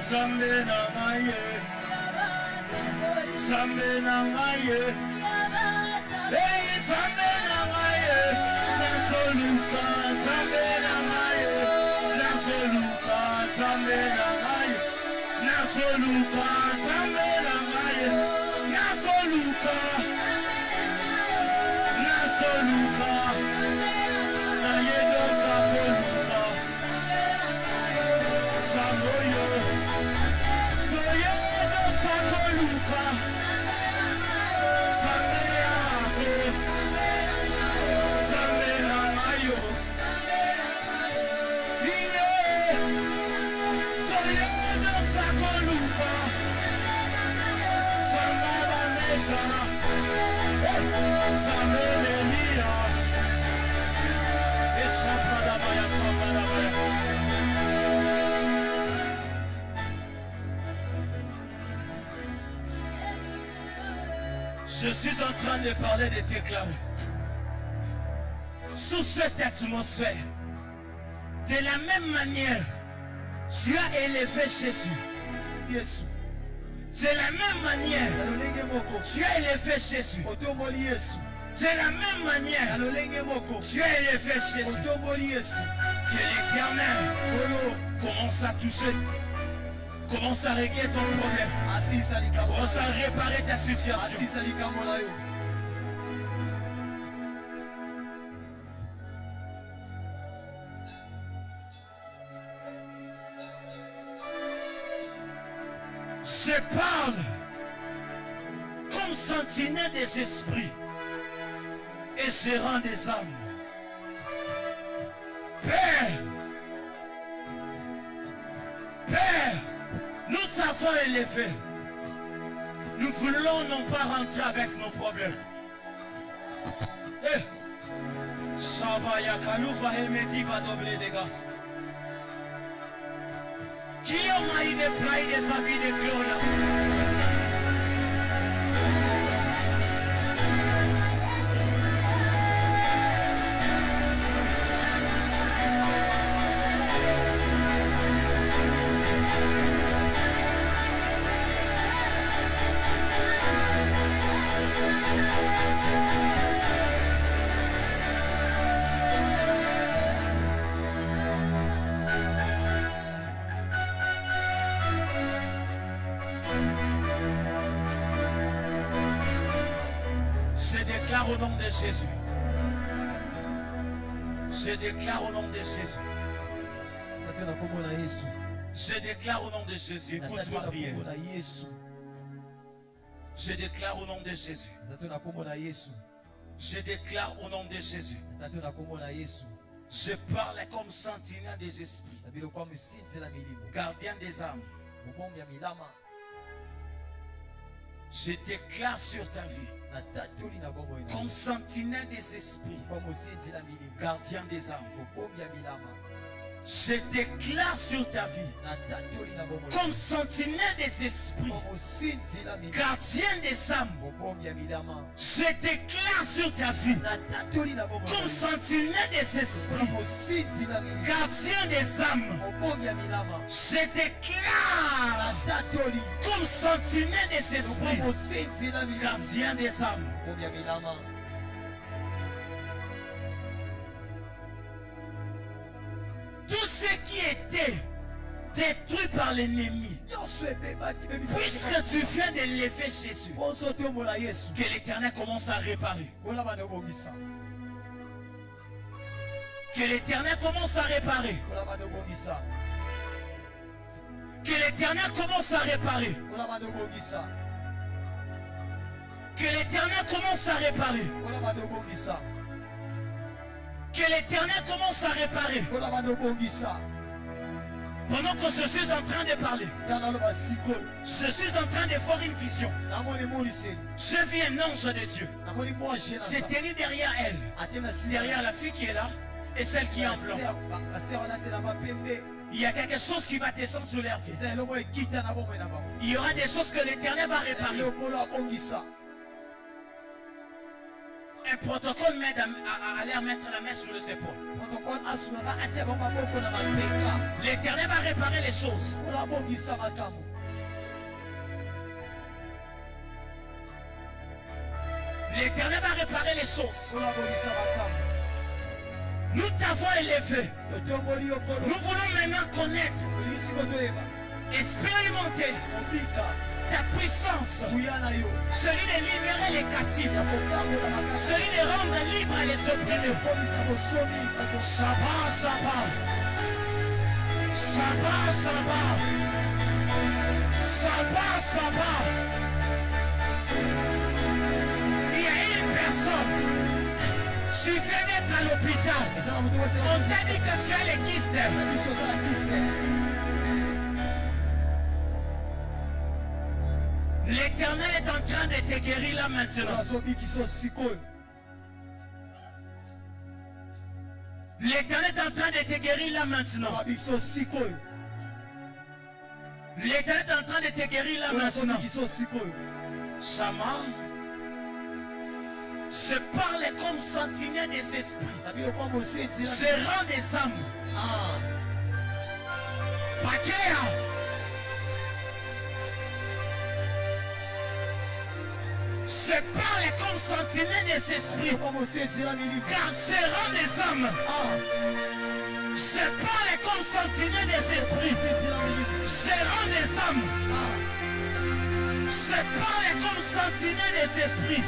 Nzambe na ngai, Nzambe na ngai, hey Nzambe na ngai, nasoluka Nzambe na ngai, nasoluka Nzambe na ngai, nasoluka Nzambe na ngai, nasoluka, nasoluka, na yedo sakoluka, samoyo, to yedo sakoluka, Nzambe yako, Nzambe na ngai yo, iye, to yedo sakoluka, Nzambe bameza, Nzambe lemia, esapadabaya, sapadabaya. Je suis en train de parler de déclarer. Sous cette atmosphère, de la même manière, tu as élevé Jésus. Jésus. De la même manière, tu as élevé Jésus. De la même manière, tu as élevé Jésus. Que l'Éternel commence à toucher, commence à régler ton problème, commence à réparer ta situation. Je parle comme sentinelle des esprits et gérant des âmes. Père, Père, nous t'avons élevé. Nous voulons non pas rentrer avec nos problèmes. Shabayakalouva Hemedi va doubler des grâces. Qui a eu des plaies des avis de Gloria? Au nom de Jésus. Je déclare au nom de Jésus. Je déclare au nom de Jésus. Écoute ma prière. Je déclare au nom de Jésus. Je déclare au nom de Jésus. Je parle comme sentinelle des esprits, gardien des âmes. Je déclare sur ta vie comme sentinelle des esprits, gardien des âmes. Je déclare sur ta vie comme sentinelle des esprits, gardien des âmes. Je déclare sur ta vie comme sentinelle des esprits, gardien des âmes. Je déclare comme sentinelle des esprits, gardien des âmes. Tout ce qui était détruit par l'ennemi, puisque tu viens de lever Jésus, que l'Éternel commence à réparer. Que l'Éternel commence à réparer. Que l'Éternel commence à réparer. Que l'Éternel commence à réparer. Que l'Éternel commence à réparer. Pendant que je suis en train de parler, je suis en train de voir une vision. Je vis un ange de Dieu. J'ai tenu derrière elle, derrière la fille qui est là et celle qui est en blanc. Il y a quelque chose qui va descendre sur leur vie. Il y aura des choses que l'Éternel va réparer. un protocole m'aide à aller mettre la main sur les épaules. L'Éternel va réparer les choses. L'Éternel va réparer les choses. Nous t'avons élevé. Nous voulons maintenant connaître, expérimenter ta puissance, celui de libérer les captifs, celui de rendre libres les opprimés. Sabbat, sabbat, sabbat, sabbat, sabbat, sabbat. Il y a une personne, tu viens d'être à l'hôpital, on t'a dit que tu as les kystes. L'Éternel est en train de te guérir là maintenant. L'Éternel est en train de te guérir là maintenant. L'Éternel est en train de te guérir là maintenant. Chama, je parle comme sentinelle des esprits. Je rends des âmes. Pakea. Je parle comme sentinelle des esprits. Car je rends des âmes. Je parle comme sentinelle des esprits. Je rends des âmes. Je parle comme sentinelle des esprits.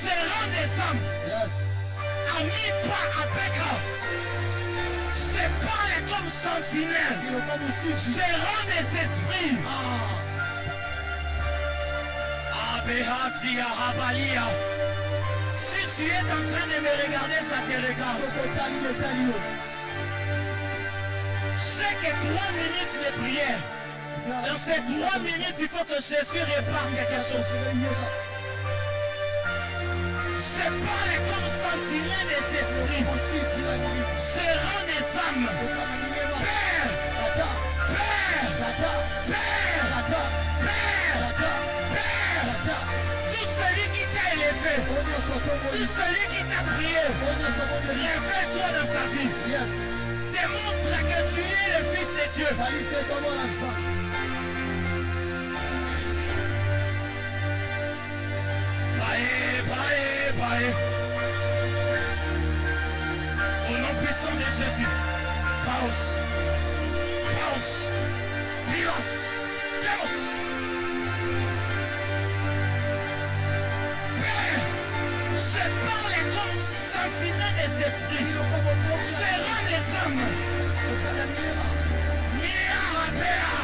Je rends des âmes. Ami pas à Péka. Je parle comme sentinelle. Je rends des esprits. Abéhasia Rabalia. Si tu es en train de me regarder, ça te regarde. C'est que 3 minutes de prière. Dans ces 3 minutes, il faut que Jésus répare quelque chose. Je parle comme sentinelle des esprits. Je rends des âmes. Père, Père, Père, Père, tout celui qui t'a élevé, tout celui qui t'a prié, révèle-toi dans sa vie. Démontre que tu es le Fils de Dieu. Baé. Au nom puissant de Jésus, Paus, Pilos, Deus. Père, je parle comme sentinelle des esprits, je rends les âmes. Mia Père.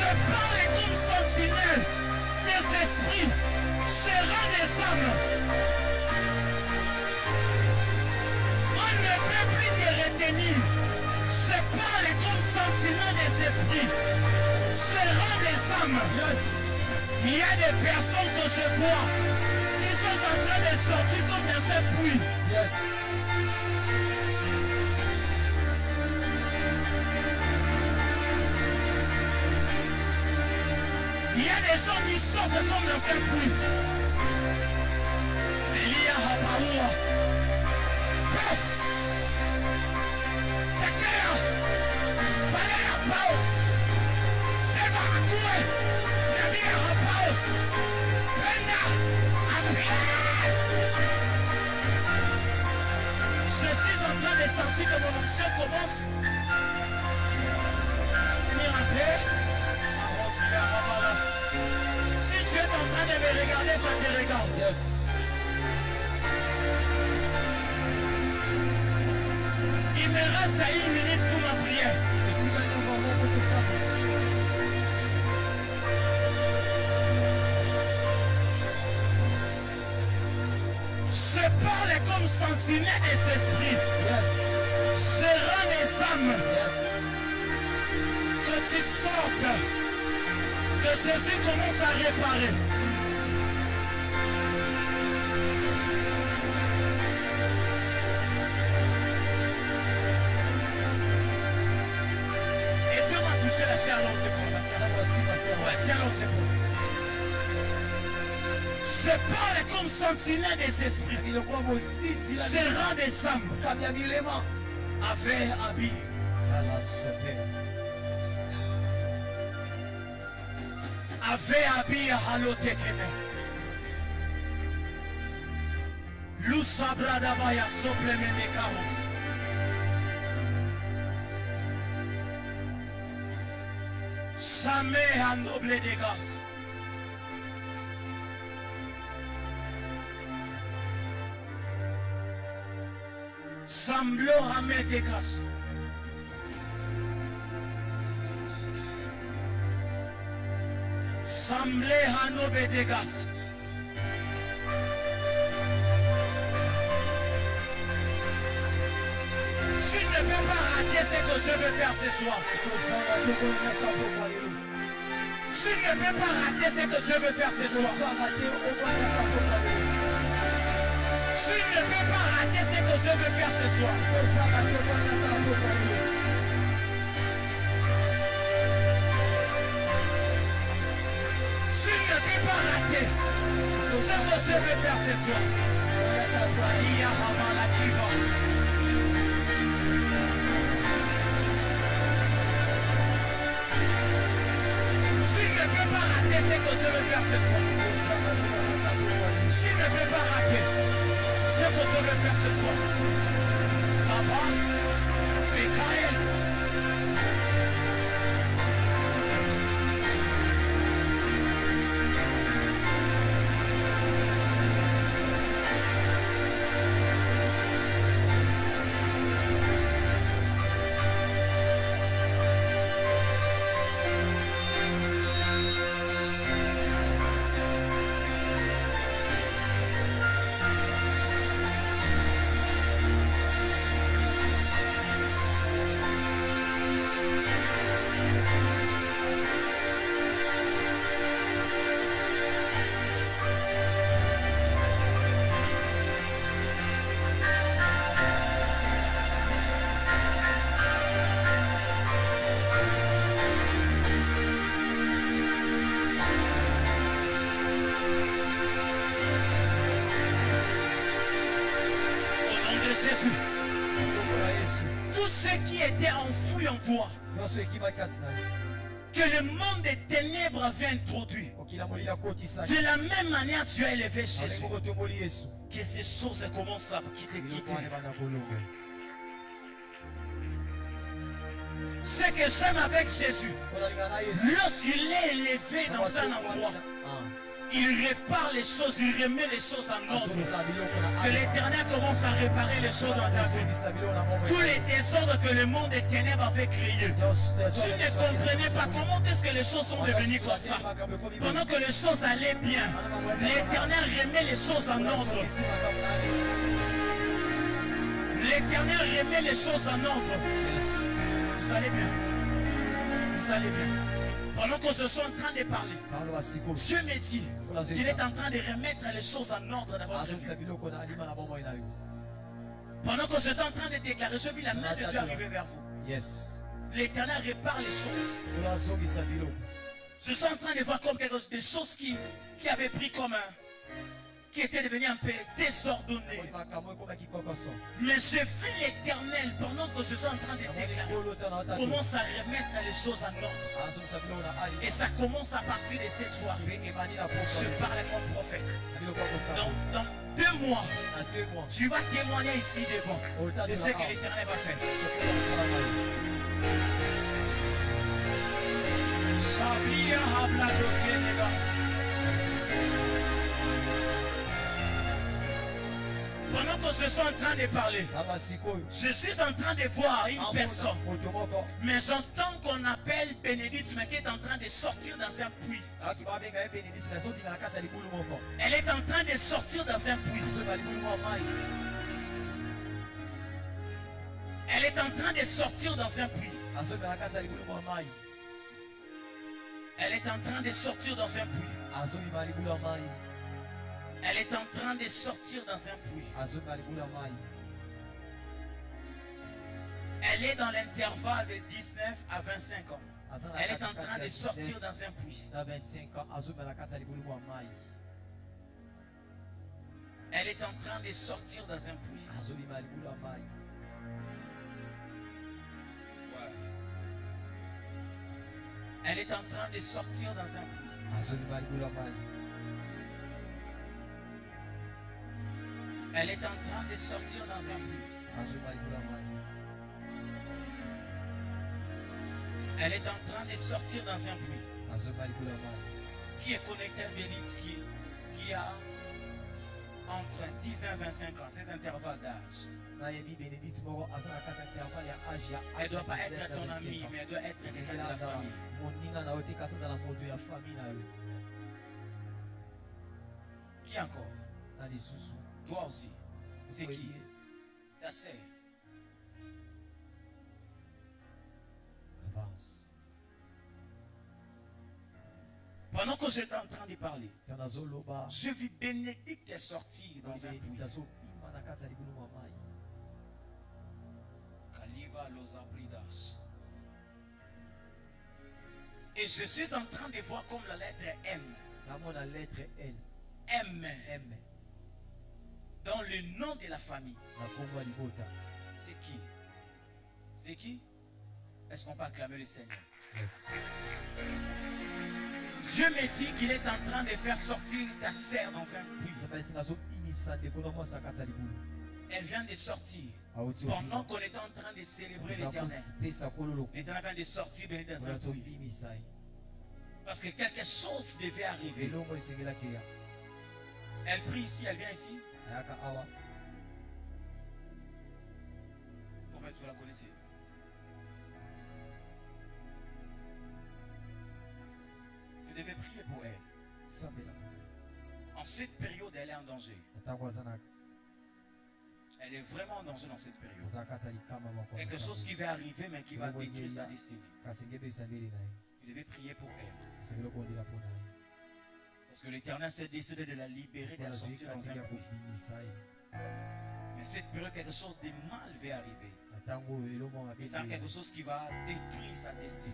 Je parle comme sentinelle des esprits, je rends des âmes. On ne peut plus te retenir. Je parle comme sentinelle des esprits, je rends des âmes. Il y a des personnes que je vois qui sont en train de sortir comme dans un puits. Il y a des gens qui sortent comme dans un puits. Elia Hapaoua. Paus. Tekea. Palea Paus. Teva Atue. Namia Paus. Penda. Apia. Je suis en train de sentir que mon onction commence. Venir en paix. Si tu es en train de me regarder, ça te regarde. Il me reste 1 minute pour ma prière. Je parle comme sentinelle des esprits. Je rends les âmes. Que tu sortes. Que Jésus commence à réparer. Et Dieu m'a tiens l'eau, c'est bon. Ouais, tiens l'eau, c'est bon. Je parle comme sentinelle des esprits. Serrant des âmes. Avec habit. Avec habit à halotekeme. Lusabra dabaya soplemene karos. Jamais à noble des grâces. Semblo à mes des grâces. Semblé à noble des grâces. Tu ne peux pas rater ce que je veux faire ce soir. Tu ne peux pas rater ce que Dieu veut faire ce soir. Tu ne peux pas rater ce que Dieu veut faire ce soir. Tu ne peux pas rater ce que Dieu veut faire ce soir. Salia Hamala Kivos. Tu ne peux pas rater ce que Dieu veut faire ce soir. Tu ne peux pas rater ce que Dieu veut faire ce soir. Saba, Michael. Toi, que le monde des ténèbres avait introduit. De la même manière, tu as élevé Jésus. Que ces choses commencent à quitter. Ce que j'aime avec Jésus, lorsqu'il est élevé dans un endroit, il répare les choses, il remet les choses en ordre. Que l'Éternel commence à réparer les choses dans ta vie. Tous les désordres que le monde des ténèbres avait créés. Tu ne comprenais pas comment est-ce que les choses sont devenues comme ça. Pendant que les choses allaient bien, l'Éternel remet les choses en ordre. L'Éternel remet les choses en ordre. Vous allez bien. Vous allez bien. Pendant que je suis en train de parler, Dieu me dit qu'il est en train de remettre les choses en ordre dans votre vie. Pendant que je suis en train de déclarer, je vis la main de Dieu arriver vers vous. L'Éternel répare les choses. Je suis en train de voir comme quelque chose, des choses qui avaient pris comme qui étaient devenues un peu désordonnées. Mais je vis l'Éternel pendant que je suis en train de déclarer. Commence à remettre les choses en ordre. Et ça commence à partir de cette soirée. Je parle comme prophète. Dans 2 mois, tu vas témoigner ici devant de ce que l'Éternel va faire. Sablia habla de pendant que je suis en train de parler, je suis en train de voir une personne. Mais j'entends qu'on appelle Bénédicte, mais qui est en train de sortir dans un puits. Elle est en train de sortir dans un puits. Elle est en train de sortir dans un puits. Elle est en train de sortir dans un puits. Elle est en train de sortir dans un puits. Elle est dans l'intervalle de 19 à 25 ans. Elle est en train de sortir dans un puits. Elle est en train de sortir dans un puits. Elle est en train de sortir dans un puits. Elle est en train de sortir dans un puits. Elle est en train de sortir dans un puits. Qui est connecté à Bénite, qui a entre 10 et 25 ans, cet intervalle d'âge. Elle ne doit pas être ton ami, mais elle doit être quelqu'un de la famille. Qui encore? Toi aussi. C'est qui? Ta sœur. Pendant que j'étais en train de parler, je vis Bénédicte sortir dans un puits. Et je suis en train de voir comme la lettre M. M. Dans le nom de la famille. C'est qui? C'est qui? Est-ce qu'on peut acclamer le Seigneur? Yes. Dieu me dit qu'il est en train de faire sortir ta sœur dans un puits. Elle vient de sortir. Pendant qu'on était en train de célébrer l'Éternel. L'Éternel vient de sortir dans un puits. Parce que quelque chose devait arriver. Elle prie ici, elle vient ici. Comment vous la connaissez? Vous devez prier pour elle. En cette période, elle est en danger. Elle est vraiment en danger dans cette période. Quelque chose qui va arriver, mais qui va détruire sa destinée. Vous devez prier pour elle. Parce que l'Éternel s'est décidé de la libérer, de la sortir dans un puits. Mais cette période, quelque chose de mal va arriver. C'est quelque chose qui va détruire sa destinée.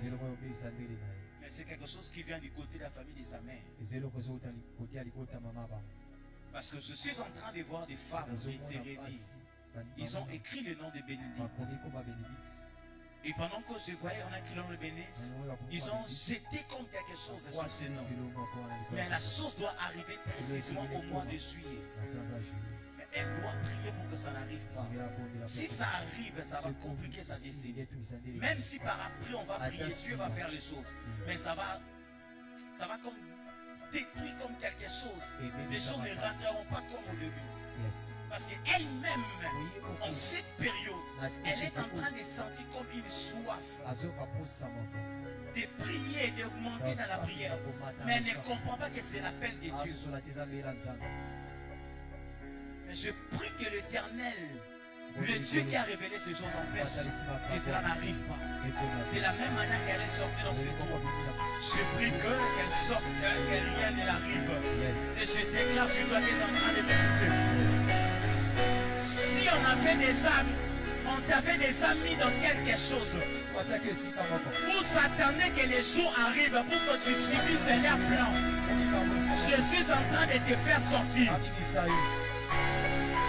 Mais c'est quelque chose qui vient du côté de la famille de sa mère. Parce que je suis en train de voir des femmes des cérémonies. Ils ont écrit le nom de Bénédicte. Et pendant que je voyais en écrit le nom de Bénédicte, ils ont jeté comme quelque chose sur ce nom. Mais la chose doit arriver précisément au mois de juillet. Mais elle doit prier pour que ça n'arrive pas. Si ça arrive, ça va compliquer sa destinée. Même si par après on va prier, Dieu va faire les choses. Mais ça va comme détruire comme quelque chose. Les choses ne rentreront pas comme au début. Parce qu'elle-même, en cette période, elle est en train de sentir comme une soif de prier et d'augmenter dans la prière. Mais elle ne comprend pas que c'est l'appel de Dieu. Mais je prie que l'Éternel, le Dieu qui a révélé ces choses, empêche que cela n'arrive pas. De la même manière qu'elle est sortie dans ce trou, je prie qu'elle sorte, que rien ne l'arrive. Et je déclare sur toi qui est en train de m'écouter. Si on avait des âmes, on t'avait des amis dans quelque chose, où s'attendait que les jours arrivent pour que tu subisses leur plan, je suis en train de te faire sortir.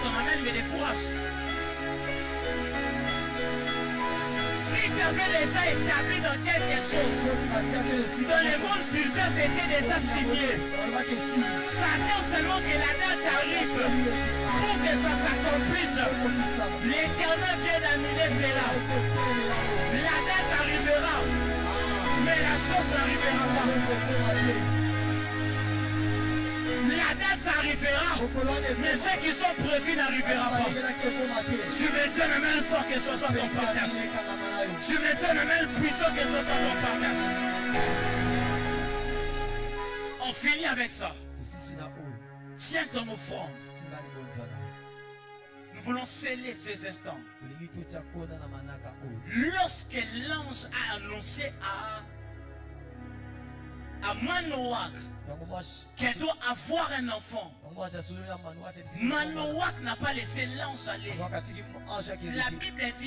Ton amène me décourage. Si tu avais déjà établi dans quelque chose, dans le monde spirituel, c'était déjà signé. Ça attend seulement que la date arrive pour que ça s'accomplisse. L'Éternel vient d'annuler cela. La date arrivera, mais la chose n'arrivera pas. La date arrivera, mais ceux qui sont prévus n'arriveront pas. Tu me tiens le même fort que ce soit ton partage. Tu me tiens le même puissant que ce soit ton partage. On finit avec ça. Tiens ton offrande. Nous voulons sceller ces instants. Lorsque l'ange a annoncé à Manoach qu'elle doit avoir un enfant, Manoach n'a pas laissé l'ange aller. La Bible dit